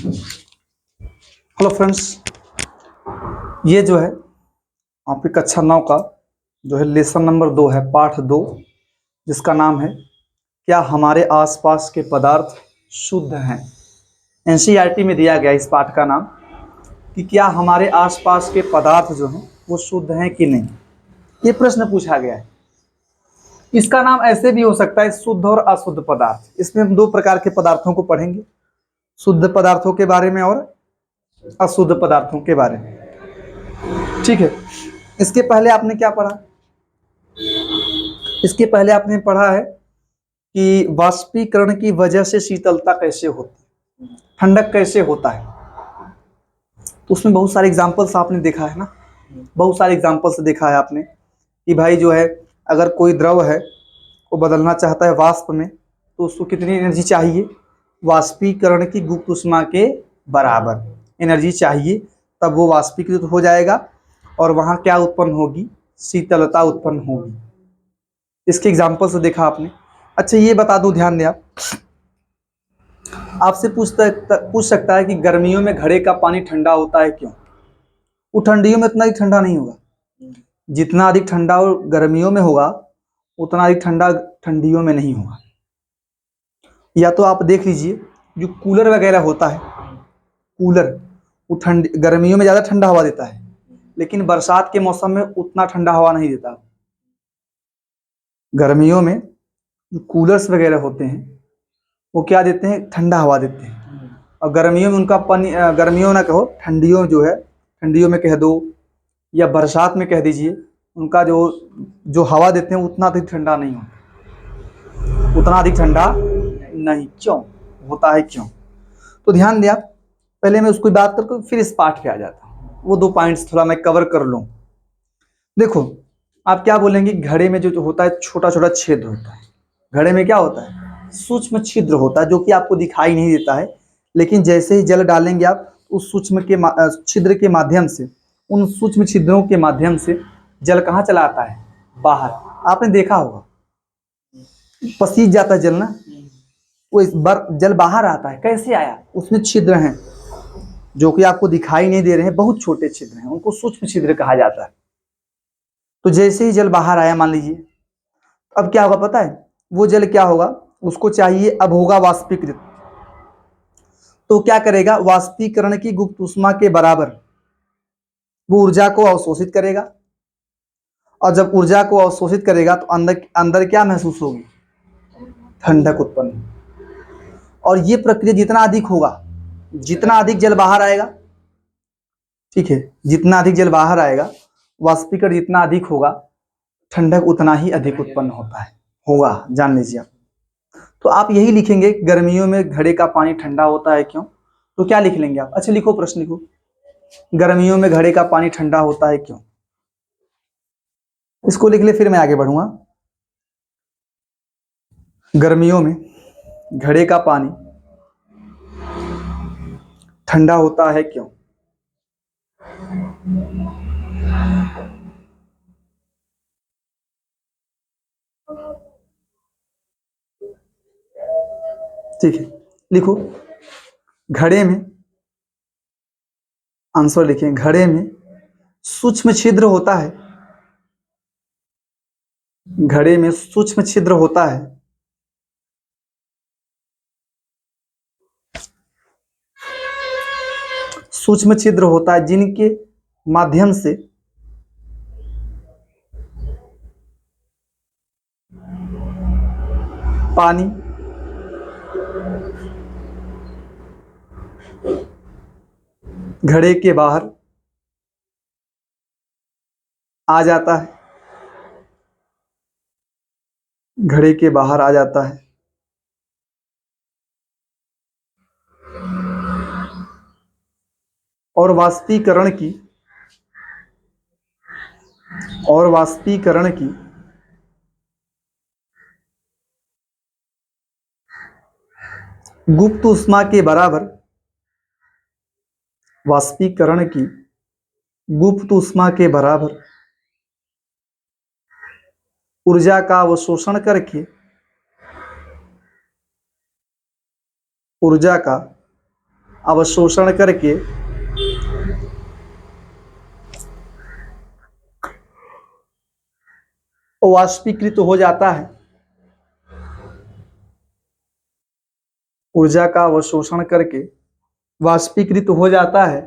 Hello friends, ये जो है आपकी कक्षा 9 का जो है लेसन नंबर 2 है, पाठ 2, जिसका नाम है क्या हमारे आसपास के पदार्थ शुद्ध हैं। एनसीईआरटी में दिया गया इस पाठ का नाम कि क्या हमारे आसपास के पदार्थ जो हैं वो शुद्ध हैं कि नहीं। ये प्रश्न पूछा गया है। इसका नाम ऐसे भी हो सकता है शुद्ध और अशुद्ध पदार्थ। इसमें हम दो प्रकार के पदार्थों को पढ़ेंगे, शुद्ध पदार्थों के बारे में और अशुद्ध पदार्थों के बारे में। ठीक है, इसके पहले आपने क्या पढ़ा? इसके पहले आपने पढ़ा है कि वाष्पीकरण की वजह से शीतलता कैसे होती है, ठंडक कैसे होता है। तो उसमें बहुत सारे एग्जांपल्स आपने देखा है ना, बहुत सारे एग्जांपल्स देखा है आपने कि भाई जो है अगर कोई द्रव है वो बदलना चाहता है वाष्प में तो उसको कितनी एनर्जी चाहिए? वाष्पीकरण की गुप्त ऊष्मा के बराबर एनर्जी चाहिए, तब वो वाष्पीकृत हो जाएगा और वहाँ क्या उत्पन्न होगी? शीतलता उत्पन्न होगी। इसके एग्जाम्पल से देखा आपने। अच्छा, ये बता दो, ध्यान दें आप, आपसे पूछ सकता है कि गर्मियों में घड़े का पानी ठंडा होता है क्यों? वो ठंडियों में इतना ही ठंडा नहीं होगा, जितना अधिक ठंडा गर्मियों में होगा उतना अधिक ठंडा ठंडियों में नहीं होगा। या तो आप देख लीजिए, जो कूलर वगैरह होता है, कूलर वो गर्मियों में ज़्यादा ठंडा हवा देता है, लेकिन बरसात के मौसम में उतना ठंडा हवा नहीं देता। गर्मियों में जो कूलर्स वगैरह होते हैं वो क्या देते हैं? ठंडा हवा देते हैं। और गर्मियों में उनका पानी, गर्मियों ना कहो, ठंडियों जो है, ठंडियों में कह दो या बरसात में कह दीजिए, उनका जो जो हवा देते हैं उतना अधिक ठंडा नहीं होता, उतना अधिक ठंडा नहीं। क्यों होता है, क्यों? तो ध्यान दें आप, पहले मैं उसकी बात करके फिर इस पाठ पे आ जाता हूँ। वो दो पॉइंट्स थोड़ा मैं कवर कर लूँ। देखो, आप क्या बोलेंगे? घड़े में जो होता है छोटा छोटा छिद्र होता है। घड़े में क्या होता है? सूक्ष्म छिद्र होता है, जो कि आपको दिखाई नहीं देता है, लेकिन जैसे ही जल डालेंगे आप उस सूक्ष्म के छिद्र के माध्यम से, उन सूक्ष्म छिद्रों के माध्यम से जल कहाँ चला आता है? बाहर। आपने देखा होगा, पसीज जाता है जल ना, वो इस बार जल बाहर आता है। कैसे आया? उसमें छिद्र हैं जो कि आपको दिखाई नहीं दे रहे हैं, बहुत छोटे छिद्र हैं, उनको सूक्ष्म छिद्र कहा जाता है। तो जैसे ही जल बाहर आया, मान लीजिए, अब क्या होगा पता है? वो जल क्या होगा, उसको चाहिए, अब होगा वाष्पीकृत। तो क्या करेगा? वाष्पीकरण की गुप्त ऊष्मा के बराबर वो ऊर्जा को अवशोषित करेगा, और जब ऊर्जा को अवशोषित करेगा तो अंदर अंदर क्या महसूस होगी? ठंडक उत्पन्न। और ये प्रक्रिया जितना अधिक होगा, जितना अधिक जल बाहर आएगा, ठीक है, जितना अधिक जल बाहर आएगा, वाष्पीकरण जितना अधिक होगा, ठंडक उतना ही अधिक उत्पन्न होता है, होगा, जान लीजिए आप। तो आप यही लिखेंगे, गर्मियों में घड़े का पानी ठंडा होता है क्यों? तो क्या लिख लेंगे आप? अच्छा लिखो, प्रश्न लिखो, गर्मियों में घड़े का पानी ठंडा होता है क्यों? इसको लिख ले, फिर मैं आगे बढ़ूंगा। गर्मियों में घड़े का पानी ठंडा होता है क्यों? ठीक है, लिखो, घड़े में, आंसर लिखें, घड़े में सूक्ष्म छिद्र होता है, घड़े में सूक्ष्म छिद्र होता है, सूक्ष्म छिद्र होता है जिनके माध्यम से पानी घड़े के बाहर आ जाता है, घड़े के बाहर आ जाता है। और वाष्पीकरण की, और वाष्पीकरण की गुप्त ऊष्मा के बराबर, वाष्पीकरण की गुप्त ऊष्मा के बराबर ऊर्जा का अवशोषण करके, ऊर्जा का अवशोषण करके वाष्पीकृत हो जाता है। ऊर्जा का अवशोषण करके वाष्पीकृत हो जाता है,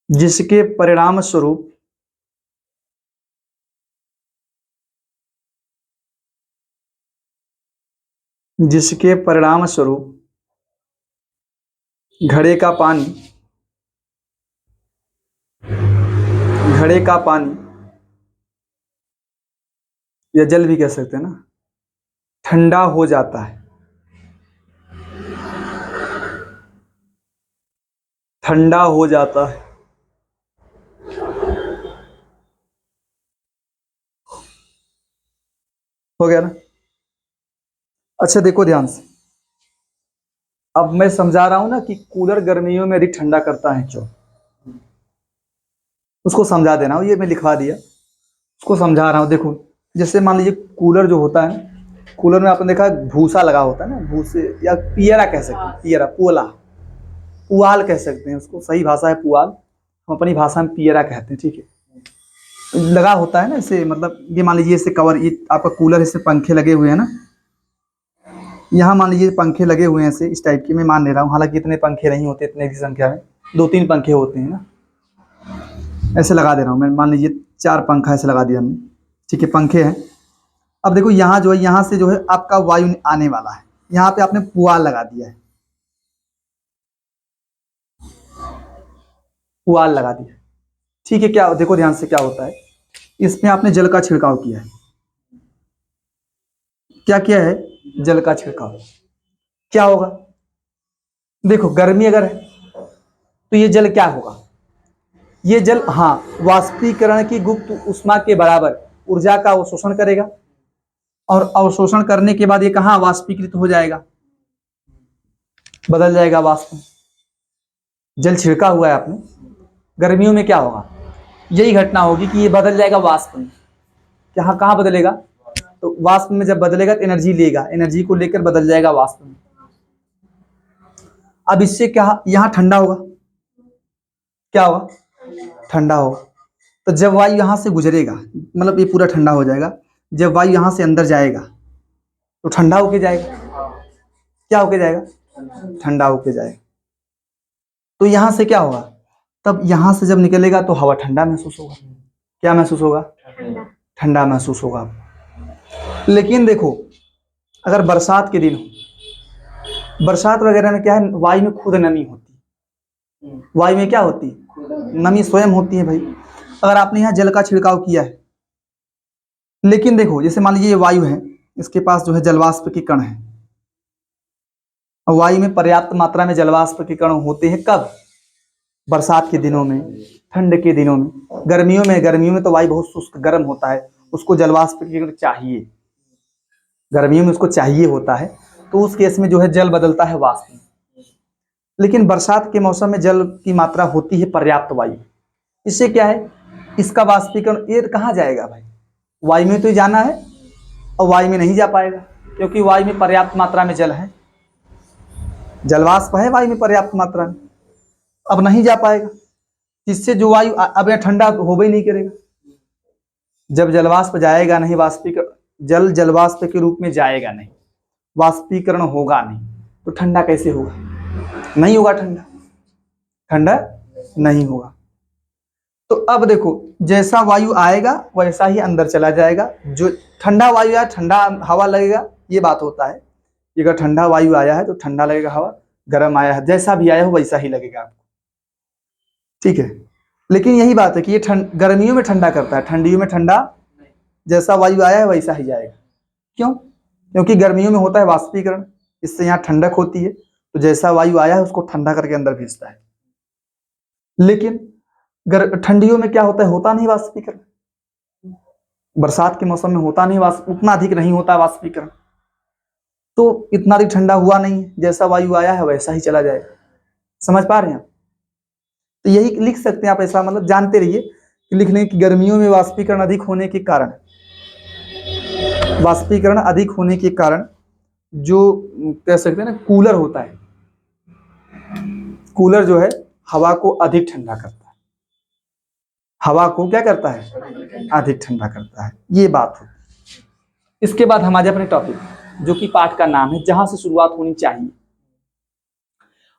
जिसके परिणाम स्वरूप घड़े का पानी या जल भी कह सकते हैं ना, ठंडा हो जाता है। ठंडा हो जाता है। हो गया ना। अच्छा देखो ध्यान से, अब मैं समझा रहा हूं ना कि कूलर गर्मियों में अधिक ठंडा करता है क्यों, उसको समझा दे रहा हूं। ये मैं लिखवा दिया, उसको समझा रहा हूं। देखो जैसे मान लीजिए कूलर जो होता है, कूलर में आपने देखा भूसा लगा होता है ना, भूसे या पियरा कह सकते हैं, पियरा पुआल कह सकते हैं उसको, सही भाषा है पुआल, हम अपनी भाषा में पियरा कहते हैं, ठीक है। लगा होता है ना इसे, मतलब ये मान लीजिए इसे कवर, ये आपका कूलर, इससे पंखे लगे हुए हैं ना, यहाँ मान लीजिए पंखे लगे हुए हैं ऐसे, इस टाइप के मैं मान ले रहा हूँ, हालांकि इतने पंखे नहीं होते इतने की संख्या में, 2-3 पंखे होते हैं ना, ऐसे लगा दे रहा हूँ मैं, मान लीजिए 4 पंखा ऐसे लगा दिया हमने, ठीक है, पंखे हैं। अब देखो यहाँ जो है, यहाँ से जो है आपका वायु आने वाला है, यहाँ पे आपने पुआल लगा दिया है, पुआल लगा दिया, ठीक है। क्या देखो ध्यान से क्या होता है, इसमें आपने जल का छिड़काव किया है। क्या किया है? जल का छिड़काव। क्या होगा? देखो गर्मी अगर है तो ये जल क्या होगा, ये जल, हाँ, वाष्पीकरण की गुप्त ऊष्मा के बराबर ऊर्जा का अवशोषण करेगा, और अवशोषण करने के बाद ये कहाँ वाष्पीकृत हो जाएगा, बदल जाएगा वाष्प में। जल छिड़का हुआ है आपने, गर्मियों में क्या होगा, यही घटना होगी कि ये बदल जाएगा वाष्प में। कहाँ कहाँ बदलेगा, तो वाष्प में जब बदलेगा तो एनर्जी लेगा, एनर्जी को लेकर बदल जाएगा वाष्प में। अब इससे क्या, यहाँ ठंडा होगा, क्या होगा, ठंडा होगा। तो जब वायु यहाँ से गुजरेगा, मतलब ये पूरा ठंडा हो जाएगा, जब वायु यहाँ से अंदर जाएगा तो ठंडा होके जाएगा, क्या होके जाएगा, ठंडा होके जाएगा। तो यहाँ से क्या होगा, तब यहाँ से जब निकलेगा तो हवा ठंडा महसूस होगा, क्या महसूस होगा, ठंडा महसूस होगा। लेकिन देखो अगर बरसात के दिन हो, बरसात वगैरह में क्या है, वायु में खुद नमी होती, वायु में क्या होती, नमी स्वयं होती है भाई। अगर आपने यहाँ जल का छिड़काव किया है, लेकिन देखो जैसे मान लीजिए ये वायु है, इसके पास जो है जलवाष्प के कण है, और वायु में पर्याप्त मात्रा में जलवाष्प के कण होते हैं कब, बरसात के दिनों में, ठंड के दिनों में। गर्मियों में तो वायु बहुत शुष्क गर्म होता है, उसको जलवाष्प के कण चाहिए, गर्मियों में उसको चाहिए होता है, तो उस केस में जो है जल बदलता है वाष्प में। लेकिन बरसात के मौसम में जल की मात्रा होती है पर्याप्त वायु, इससे क्या है, इसका वाष्पीकरण ये कहाँ जाएगा भाई, वायु में तो जाना है, और वायु में नहीं जा पाएगा, क्योंकि वायु में पर्याप्त मात्रा में जल है, जलवाष्प है वायु में पर्याप्त मात्रा में, अब नहीं जा पाएगा, जिससे जो वायु अब यह ठंडा हो ही नहीं करेगा। जब जलवाष्प जाएगा नहीं, जल जलवाष्प के रूप में जाएगा नहीं, वाष्पीकरण होगा नहीं, तो ठंडा कैसे होगा, नहीं होगा, ठंडा नहीं होगा। तो अब देखो जैसा वायु आएगा वैसा ही अंदर चला जाएगा, जो ठंडा वायु आया ठंडा हवा लगेगा, ये बात होता है। अगर ठंडा वायु आया है तो ठंडा लगेगा हवा, गर्म आया है जैसा भी आया हो वैसा ही लगेगा आपको, ठीक है। लेकिन यही बात है कि ये गर्मियों में ठंडा करता है, ठंडियों में ठंडा, जैसा वायु आया है वैसा ही जाएगा। क्यों? क्योंकि गर्मियों में होता है वाष्पीकरण, इससे यहाँ ठंडक होती है, तो जैसा वायु आया है उसको ठंडा करके अंदर भेजता है। लेकिन ठंडियों में क्या होता है, होता नहीं वाष्पीकरण, बरसात के मौसम में होता नहीं, उतना अधिक नहीं होता वाष्पीकरण, तो इतना अधिक ठंडा हुआ नहीं, जैसा वायु आया है वैसा ही चला जाएगा। समझ पा रहे हैं आप? तो यही लिख सकते हैं आप, ऐसा मतलब जानते रहिए कि लिखने की, गर्मियों में वाष्पीकरण अधिक होने के कारण जो कह सकते हैं ना कूलर होता है, कूलर जो है हवा को अधिक ठंडा करता है, हवा को क्या करता है, अधिक ठंडा करता है, ये बात है। इसके बाद हम आ जाए अपने टॉपिक, जो कि पाठ का नाम है, जहां से शुरुआत होनी चाहिए।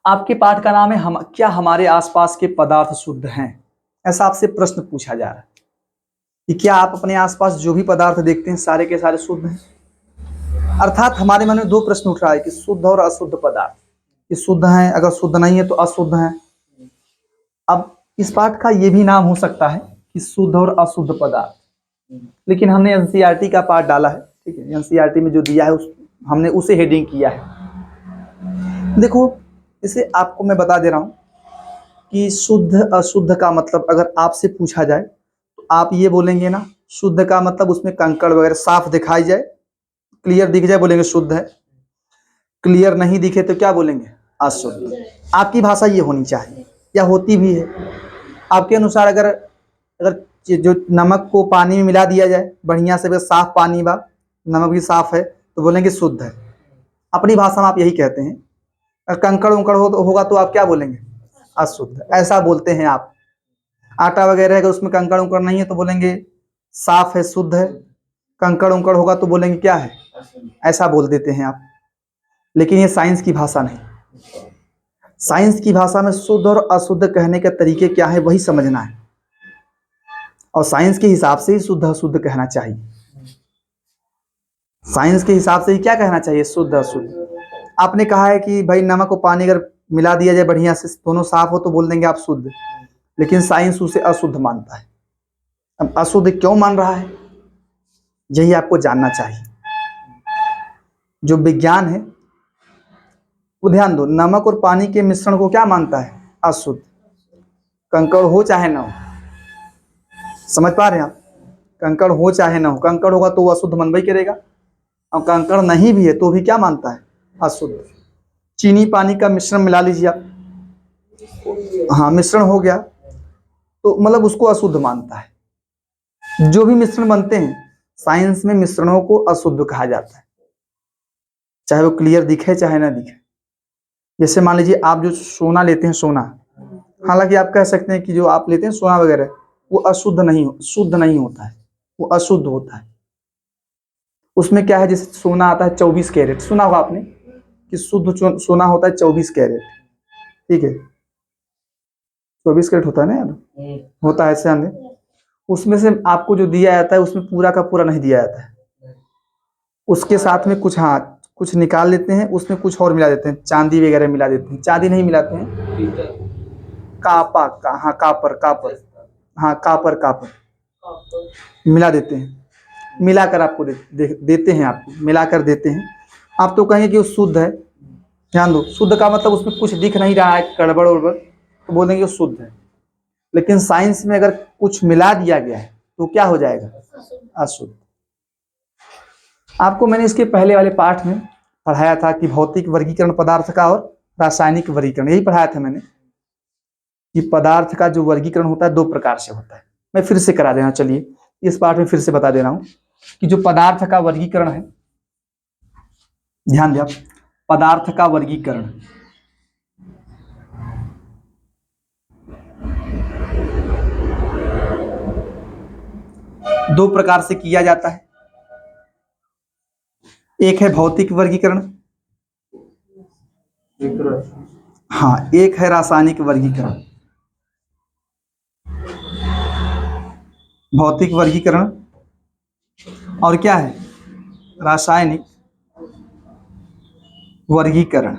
आपके पाठ का नाम है क्या हमारे आसपास के पदार्थ शुद्ध हैं? ऐसा आपसे प्रश्न पूछा जा रहा है कि क्या आप अपने आसपास जो भी पदार्थ देखते हैं सारे के सारे शुद्ध हैं? अर्थात हमारे मन में दो प्रश्न उठ रहा है कि शुद्ध और अशुद्ध पदार्थ, कि शुद्ध हैं, अगर शुद्ध नहीं है तो अशुद्ध हैं। अब इस पाठ का ये भी नाम हो सकता है कि शुद्ध और अशुद्ध पदार्थ, लेकिन हमने एनसीईआरटी का पाठ डाला है, ठीक है, एनसीईआरटी में जो दिया है हमने उसे हेडिंग किया है। देखो, इसे आपको मैं बता दे रहा हूं कि शुद्ध अशुद्ध का मतलब अगर आपसे पूछा जाए तो आप ये बोलेंगे ना, शुद्ध का मतलब उसमें कंकड़ वगैरह साफ दिखाई जाए, क्लियर दिख जाए, बोलेंगे शुद्ध है। क्लियर नहीं दिखे तो क्या बोलेंगे, अशुद्ध। आपकी भाषा ये होनी चाहिए, या होती भी है आपके अनुसार। अगर अगर जो नमक को पानी में मिला दिया जाए बढ़िया से, साफ पानी बा, नमक भी साफ है, तो बोलेंगे शुद्ध है। अपनी भाषा में आप यही कहते हैं। अगर कंकड़ उंकड़ होगा तो आप क्या बोलेंगे, अशुद्ध। ऐसा बोलते हैं आप। आटा वगैरह अगर उसमें कंकड़ उंकड़ नहीं है तो बोलेंगे साफ है, शुद्ध है। कंकड़ उंकड़ होगा तो बोलेंगे क्या है, ऐसा बोल देते हैं आप। लेकिन ये साइंस की भाषा नहीं। साइंस की भाषा में शुद्ध और अशुद्ध कहने के तरीके क्या है वही समझना है, और साइंस के हिसाब से ही शुद्ध अशुद्ध कहना चाहिए। साइंस के हिसाब से ही क्या कहना चाहिए, शुद्ध अशुद्ध। आपने कहा है कि भाई नमक और पानी अगर मिला दिया जाए बढ़िया से, दोनों साफ हो, तो बोल देंगे आप शुद्ध, लेकिन साइंस उसे अशुद्ध मानता है। अब अशुद्ध क्यों मान रहा है, यही आपको जानना चाहिए। जो विज्ञान है वो ध्यान दो, नमक और पानी के मिश्रण को क्या मानता है, अशुद्ध। कंकड़ हो चाहे ना हो, समझ पा रहे हैं आप, कंकड़ हो चाहे ना हो, कंकड़ होगा तो वो अशुद्ध मनबई करेगा, और कंकड़ नहीं भी है तो भी क्या मानता है, अशुद्ध। चीनी पानी का मिश्रण मिला लीजिए आप, हाँ मिश्रण हो गया, तो मतलब उसको अशुद्ध मानता है। जो भी मिश्रण बनते हैं साइंस में, मिश्रणों को अशुद्ध कहा जाता है, चाहे वो क्लियर दिखे चाहे ना दिखे। जैसे मान लीजिए आप जो सोना लेते हैं, सोना, हालांकि आप कह सकते हैं कि जो आप लेते हैं सोना वगैरह, वो अशुद्ध नहीं, शुद्ध नहीं होता है, वो अशुद्ध होता है। उसमें क्या है, जैसे सोना आता है 24 कैरेट, सुना होगा आपने कि शुद्ध सोना होता है 24 कैरेट, ठीक है, 24 कैरेट होता है ना यार, होता है ऐसे आने। उसमें से आपको जो दिया जाता है उसमें पूरा का पूरा नहीं दिया जाता है, उसके साथ में कुछ, हाँ कुछ निकाल लेते हैं, उसमें कुछ और मिला देते हैं, चांदी वगैरह मिला देते हैं, चांदी नहीं मिलाते हैं, कापा का, हाँ कापर, कापर, हाँ कापर, कापर मिला देते हैं, मिलाकर आपको देते हैं, आपको मिलाकर देते हैं। आप तो कहेंगे कि वो शुद्ध है। ध्यान दो, शुद्ध का मतलब उसमें कुछ दिख नहीं रहा है गड़बड़ उड़बड़, तो बोलेंगे वो शुद्ध है। लेकिन साइंस में अगर कुछ मिला दिया गया है तो क्या हो जाएगा, अशुद्ध। आपको मैंने इसके पहले वाले पाठ में पढ़ाया था कि भौतिक वर्गीकरण पदार्थ का और रासायनिक वर्गीकरण, यही पढ़ाया था मैंने कि पदार्थ का जो वर्गीकरण होता है 2 प्रकार से होता है। मैं फिर से करा देना, चलिए इस पाठ में फिर से बता दे रहा हूं कि जो पदार्थ का वर्गीकरण है, ध्यान दिया, पदार्थ का वर्गीकरण दो प्रकार से किया जाता है। एक है भौतिक वर्गीकरण, हाँ एक है रासायनिक वर्गीकरण। भौतिक वर्गीकरण और क्या है, रासायनिक वर्गीकरण।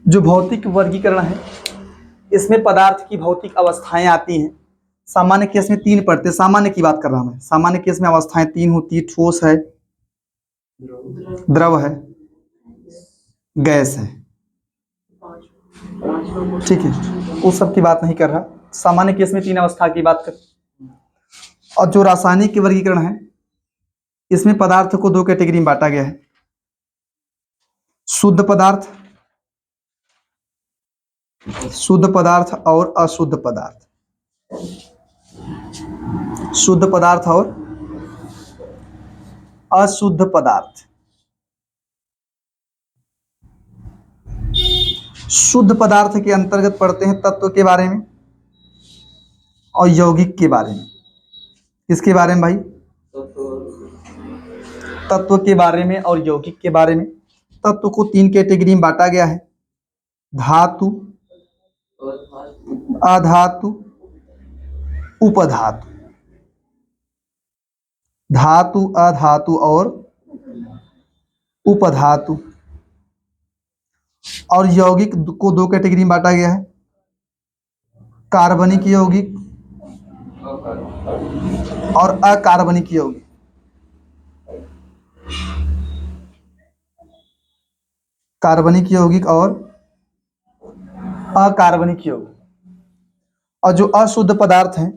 जो भौतिक वर्गीकरण है इसमें पदार्थ की भौतिक अवस्थाएं आती हैं। सामान्य केस में 3 पढ़ते हैं, सामान्य की बात कर रहा हूं मैं। सामान्य केस में अवस्थाएं 3 होती है, ठोस है, द्रव है, गैस है, ठीक है, उस सब की बात नहीं कर रहा, सामान्य केस में 3 अवस्था की बात कर। और जो रासायनिक वर्गीकरण है इसमें पदार्थ को 2 कैटेगरी में बांटा गया है, शुद्ध पदार्थ, शुद्ध पदार्थ और अशुद्ध पदार्थ। शुद्ध पदार्थ और अशुद्ध पदार्थ। शुद्ध पदार्थ के अंतर्गत पढ़ते हैं तत्व के बारे में और यौगिक के बारे में। किसके बारे में भाई? तत्व के बारे में और यौगिक के बारे में। तत्व को 3 कैटेगरी में बांटा गया है: धातु, अधातु, उपधातु। धातु, अधातु और उपधातु। और यौगिक को 2 कैटेगरी में बांटा गया है: कार्बनिक यौगिक और अकार्बनिक यौगिक। कार्बनिक यौगिक और अकार्बनिक यौगिक। और जो अशुद्ध पदार्थ हैं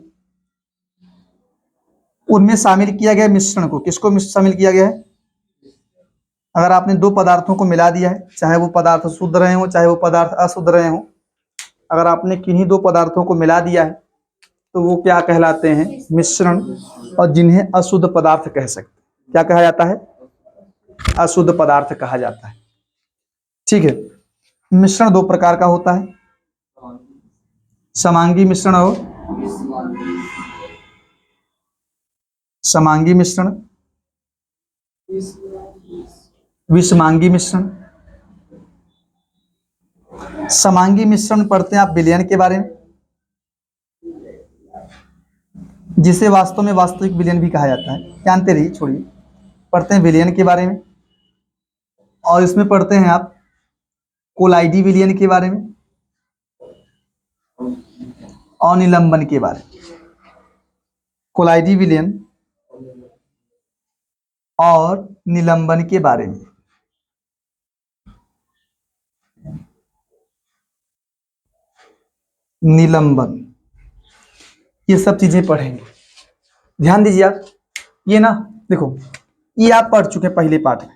उनमें शामिल किया गया मिश्रण को। किसको शामिल किया गया है? अगर आपने 2 पदार्थों को मिला दिया है, चाहे वो पदार्थ शुद्ध रहे हो चाहे वो पदार्थ अशुद्ध रहे हो, अगर आपने किन्हीं 2 पदार्थों को मिला दिया है तो वो क्या कहलाते हैं? मिश्रण। और जिन्हें अशुद्ध पदार्थ कह सकते हैं। क्या कहा जाता है? अशुद्ध पदार्थ कहा जाता है। ठीक है। मिश्रण 2 प्रकार का होता है: समांगी मिश्रण और समांगी मिश्रण, विषमांगी मिश्रण। समांगी मिश्रण पढ़ते हैं आप विलयन के बारे में, जिसे वास्तव में वास्तविक विलयन भी कहा जाता है। जानते रहिए, छोड़िए। पढ़ते हैं विलयन के बारे में। और इसमें पढ़ते हैं आप कोलाइडी विलयन के बारे में और निलंबन के बारे में। कोलाइडी विलयन और निलंबन के बारे में। निलंबन, ये सब चीजें पढ़ेंगे। ध्यान दीजिए आप। ये ना देखो, ये आप पढ़ चुके हैं पहले पाठ में।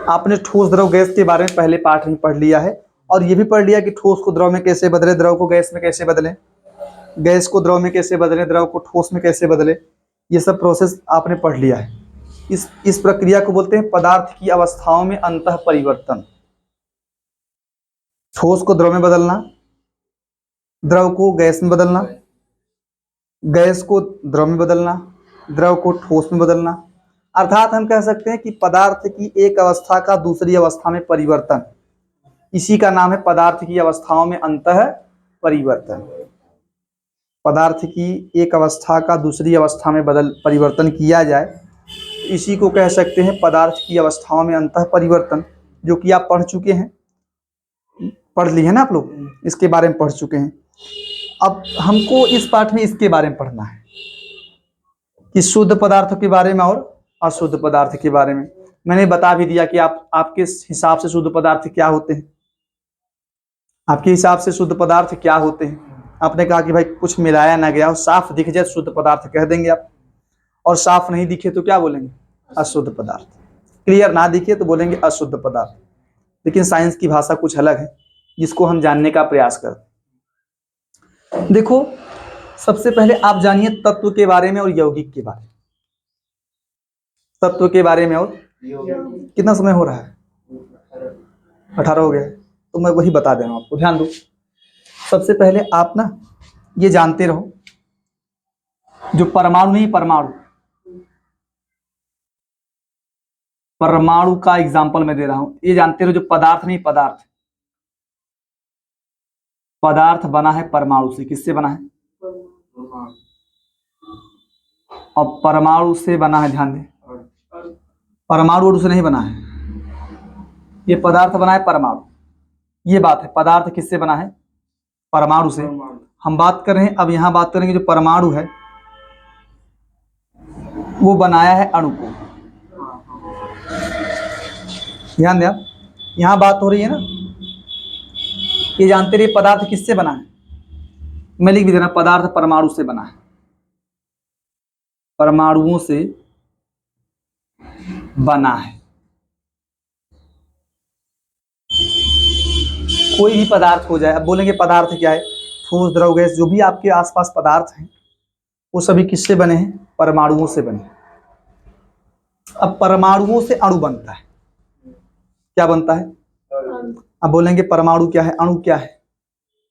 आपने ठोस द्रव गैस के बारे में पहले पाठ में पढ़ लिया है। और ये भी पढ़ लिया कि ठोस को द्रव में कैसे बदले, द्रव को गैस में कैसे बदले, गैस को द्रव में कैसे बदले, द्रव को ठोस में कैसे बदले। ये सब प्रोसेस आपने पढ़ लिया है। इस प्रक्रिया को बोलते हैं पदार्थ की अवस्थाओं में अंतः परिवर्तन। ठोस को द्रव में बदलना, द्रव को गैस में बदलना, गैस को द्रव में बदलना, द्रव को ठोस में बदलना। अर्थात हम कह सकते हैं कि पदार्थ की एक अवस्था का दूसरी अवस्था में परिवर्तन, इसी का नाम है पदार्थ की अवस्थाओं में अंतः परिवर्तन। पदार्थ की एक अवस्था का दूसरी अवस्था में परिवर्तन किया जाए, इसी को कह सकते हैं पदार्थ की अवस्थाओं में अंतः परिवर्तन, जो कि आप पढ़ चुके हैं। पढ़ लिए हैं ना आप लोग, इसके बारे में पढ़ चुके हैं। अब हमको इस पाठ में इसके बारे में पढ़ना है कि शुद्ध पदार्थों के बारे में और अशुद्ध पदार्थ के बारे में। मैंने बता भी दिया कि आपके हिसाब से शुद्ध पदार्थ क्या होते हैं। आपके हिसाब से शुद्ध पदार्थ क्या होते हैं? आपने कहा कि भाई कुछ मिलाया ना गया हो, साफ दिख जाए शुद्ध पदार्थ कह देंगे आप, और साफ नहीं दिखे तो क्या बोलेंगे? अशुद्ध पदार्थ। क्लियर ना दिखे तो बोलेंगे अशुद्ध पदार्थ। लेकिन साइंस की भाषा कुछ अलग है, जिसको हम जानने का प्रयास करते। देखो, सबसे पहले आप जानिए तत्व के बारे में और यौगिक के बारे में। तत्व के बारे में और कितना समय हो रहा है? 18 हो गया। तो मैं वही बता दे रहा हूं आपको, ध्यान दो। सबसे पहले आप ना ये जानते रहो, जो परमाणु नहीं, परमाणु का एग्जाम्पल मैं दे रहा हूं। ये जानते रहो, जो पदार्थ नहीं, पदार्थ बना है परमाणु से। किससे बना है? और परमाणु से बना है, ध्यान दें, परमाणु अणु से नहीं बना है। ये पदार्थ बना है परमाणु, ये बात है। पदार्थ किससे बना है? परमाणु से। हम बात कर रहे हैं, अब यहां बात करेंगे जो परमाणु है वो बनाया है अणु को। ध्यान दें आप, यहां बात हो रही है ना, ये जानते रहिए पदार्थ किससे बना है। मैं लिख भी दे रहा, पदार्थ परमाणु से बना है, परमाणुओं से बना है। कोई भी पदार्थ हो जाए, अब बोलेंगे पदार्थ क्या है? ठोस, द्रव, गैस, जो भी आपके आसपास पदार्थ हैं वो सभी किससे बने हैं? परमाणुओं से बने। अब परमाणुओं से अणु बनता है। क्या बनता है? अब बोलेंगे परमाणु क्या है, अणु क्या है,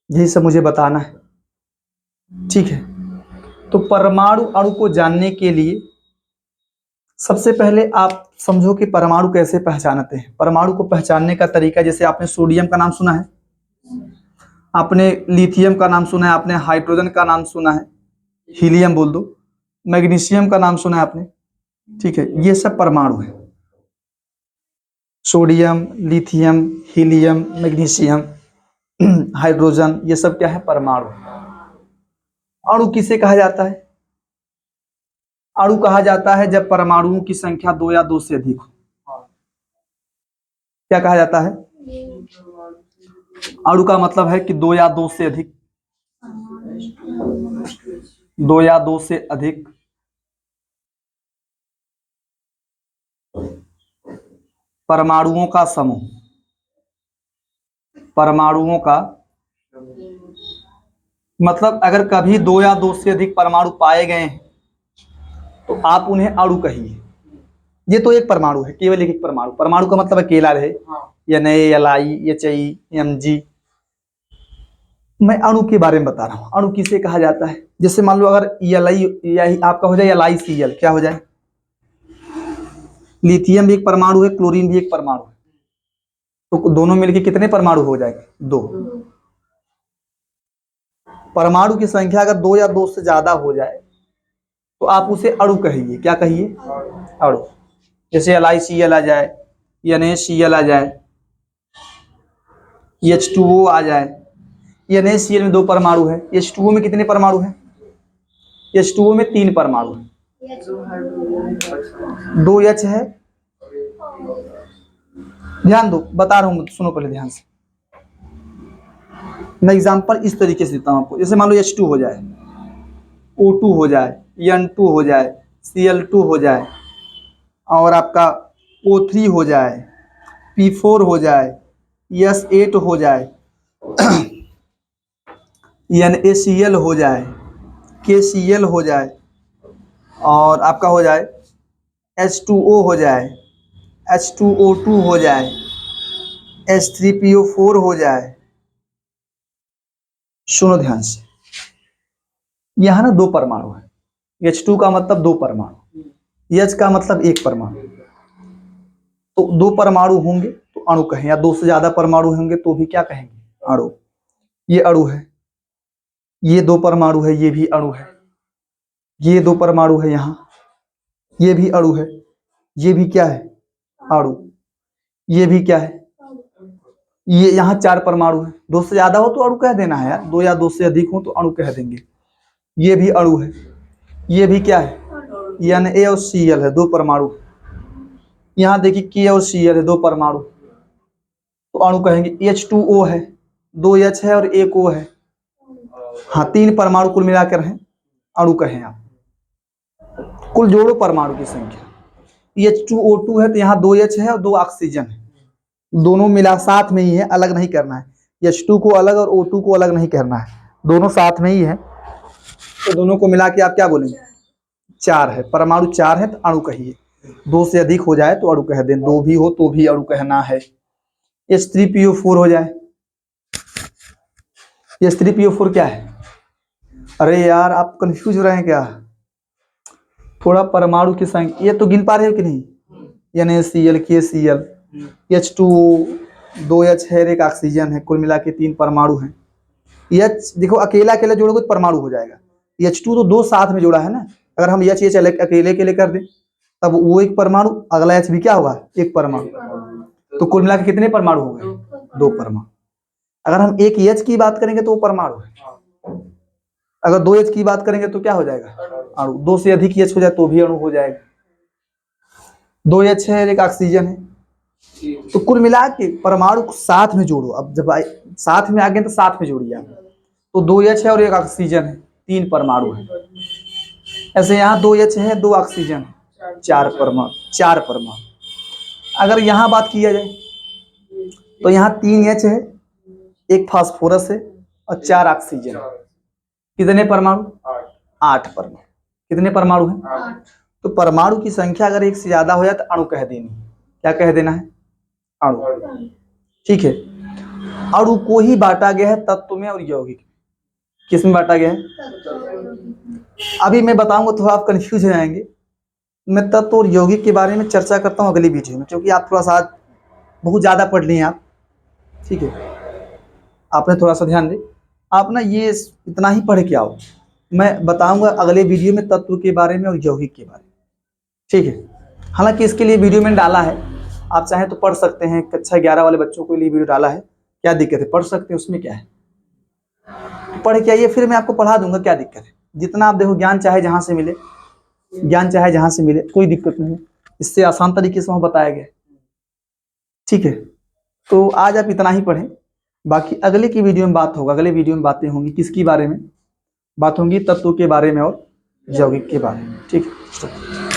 यही सब मुझे बताना है। ठीक है, तो परमाणु अणु को जानने के लिए सबसे पहले आप समझो कि परमाणु कैसे पहचानते हैं। परमाणु को पहचानने का तरीका, जैसे आपने सोडियम का नाम सुना है, आपने लिथियम का नाम सुना है, आपने हाइड्रोजन का नाम सुना है, हीलियम बोल दो, मैग्नीशियम का नाम सुना है आपने। ठीक है, ये सब परमाणु है। Sodium, lithium, helium, magnesium, hydrogen, ये सब क्या है, परमाणु। अणु किसे कहा जाता है? अणु कहा जाता है जब परमाणुओं की संख्या 2 या 2 से अधिक हो। क्या कहा जाता है? अणु का मतलब है कि 2 या 2 से अधिक, 2 या 2 से अधिक परमाणुओं का समूह, परमाणुओं का मतलब अगर कभी 2 या 2 से अधिक परमाणु पाए गए हैं तो आप उन्हें अणु कहिए। ये तो एक परमाणु है, केवल एक परमाणु। परमाणु का मतलब अकेला रहे, Na, Li, Ha, Mg। मैं अणु के बारे में बता रहा हूं, अणु किसे कहा जाता है। जैसे मान लो अगर Li आपका हो जाए LiCl, क्या हो जाए? लिथियम भी एक परमाणु है, क्लोरीन भी एक परमाणु है, तो दोनों मिलके कितने परमाणु हो जाएंगे? 2। परमाणु की संख्या अगर 2 या 2 से ज्यादा हो जाए तो आप उसे अणु कहिए। क्या कहिए? अणु। जैसे LiCl आ जाए, NaCl आ जाए, H2O आ जाए। NaCl में 2 परमाणु है, H2O में कितने परमाणु है? H2O में 3 परमाणु है, 2 H है। ध्यान दो, बता रहा हूं, सुनो पहले ध्यान से। मैं एग्जांपल इस तरीके से देता हूं आपको। जैसे मान लो H2 हो जाए, O2 हो जाए, N2 हो जाए, Cl2 हो जाए, और आपका O3 हो जाए, P4 हो जाए, S8 हो जाए, NaCl हो जाए, KCl हो जाए, और आपका हो जाए H2O हो जाए, H2O2 हो जाए, H3PO4 हो जाए। सुनो ध्यान से, यहाँ ना 2 परमाणु है। H2 का मतलब 2 परमाणु, H का मतलब 1 परमाणु। तो 2 परमाणु होंगे तो अणु कहें, या 2 से ज्यादा परमाणु होंगे तो भी क्या कहेंगे? अणु। ये अणु है, ये 2 परमाणु है, ये भी अणु है। ये 2 परमाणु है यहाँ, ये भी अणु है। ये भी क्या है? अणु। ये भी क्या है? ये यहाँ 4 परमाणु है। 2 से ज्यादा हो तो अणु कह देना है यार, 2 या 2 से अधिक हो तो अणु कह देंगे। ये भी अणु है। ये भी क्या है? Na और Cl है, 2 परमाणु। यहाँ देखिए K और Cl है, 2 परमाणु, तो अणु कहेंगे। H2O है, 2 H है और 1 O है। हाँ, 3 परमाणु कुल मिलाकर हैं, अणु कहें आप। कुल जोड़ो परमाणु की संख्या। H2O2 है तो यहाँ 2 H है और 2 ऑक्सीजन है, दोनों मिला साथ में ही है, अलग नहीं करना है। H2 को अलग और O2 को अलग नहीं करना है, दोनों साथ में ही है। तो दोनों को मिला के आप क्या बोलेंगे? 4 है। परमाणु 4 है तो अणु कहिए। 2 से अधिक हो जाए तो अणु कह दें, 2 भी हो तो भी अणु कहना है। H3PO4 हो जाए, H3PO4 क्या है? अरे यार आप कंफ्यूज हो रहे हैं क्या? थोड़ा परमाणु की संख्या ये तो गिन पा रहे हो कि नहीं? NaCl, KCl, H2O, 2 H है, 1 ऑक्सीजन है, कुल मिला के 3 परमाणु हैं। H देखो अकेला अकेला जोड़ोगे तो परमाणु हो जाएगा। H2 तो 2 साथ में जोड़ा है ना, अगर हम H अकेले अकेले कर दें तब वो 1 परमाणु, अगला H भी क्या होगा? 1 परमाणु, तो कुल मिला के कितने परमाणु हो गए? 2 परमाणु। अगर हम 1 H की बात करेंगे तो वो परमाणु है, अगर 2 H की बात करेंगे तो क्या हो जाएगा? अणु। 2 से अधिक H हो जाए तो भी अणु हो जाएगा। 2 H है, 1 ऑक्सीजन है, तो कुल मिला के परमाणु को साथ में जोड़ो। अब जब साथ में आ गए तो साथ में जोड़िए आप। तो 2 H है और 1 ऑक्सीजन है, 3 परमाणु है। ऐसे यहाँ 2 H है, 2 ऑक्सीजन है, 4 परमाणु। अगर यहाँ बात किया जाए तो यहाँ 3 H है, 1 फास्फोरस है और 4 ऑक्सीजन। कितने परमाणु? 8 परमाणु। कितने परमाणु हैं? तो परमाणु की संख्या अगर 1 से ज्यादा हो जाए तो अणु कह देनी। क्या कह देना है? अणु। ठीक है। अणु को ही बांटा गया है तत्व में और यौगिक। किस में बांटा गया है? अभी मैं बताऊंगा, थोड़ा आप कंफ्यूज हो जाएंगे। मैं तत्व और यौगिक के बारे में चर्चा करता हूँ अगली वीडियो में, क्योंकि आप थोड़ा सा आज बहुत ज़्यादा पढ़ लिए आप। ठीक है, आपने थोड़ा सा ध्यान दे, आप ना ये इतना ही पढ़ के आओ। मैं बताऊंगा अगले वीडियो में तत्व के बारे में और यौगिक के बारे में। ठीक है, हालांकि इसके लिए वीडियो मैंने डाला है, आप चाहें तो पढ़ सकते हैं। कक्षा 11 वाले बच्चों के लिए वीडियो डाला है, क्या दिक्कत है, पढ़ सकते हैं, उसमें क्या है, पढ़ के आइए, फिर मैं आपको पढ़ा दूंगा, क्या दिक्कत है। जितना आप देखो, ज्ञान चाहे जहां से मिले, ज्ञान चाहे जहां से मिले, कोई दिक्कत नहीं है, इससे आसान तरीके से वहां बताया गया। ठीक है, तो आज आप इतना ही पढ़ें, बाकी अगले की वीडियो में बात होगा। अगले वीडियो में बातें होंगी किसके बारे में, बात होंगी तत्व के बारे में और यौगिक के बारे में। ठीक है।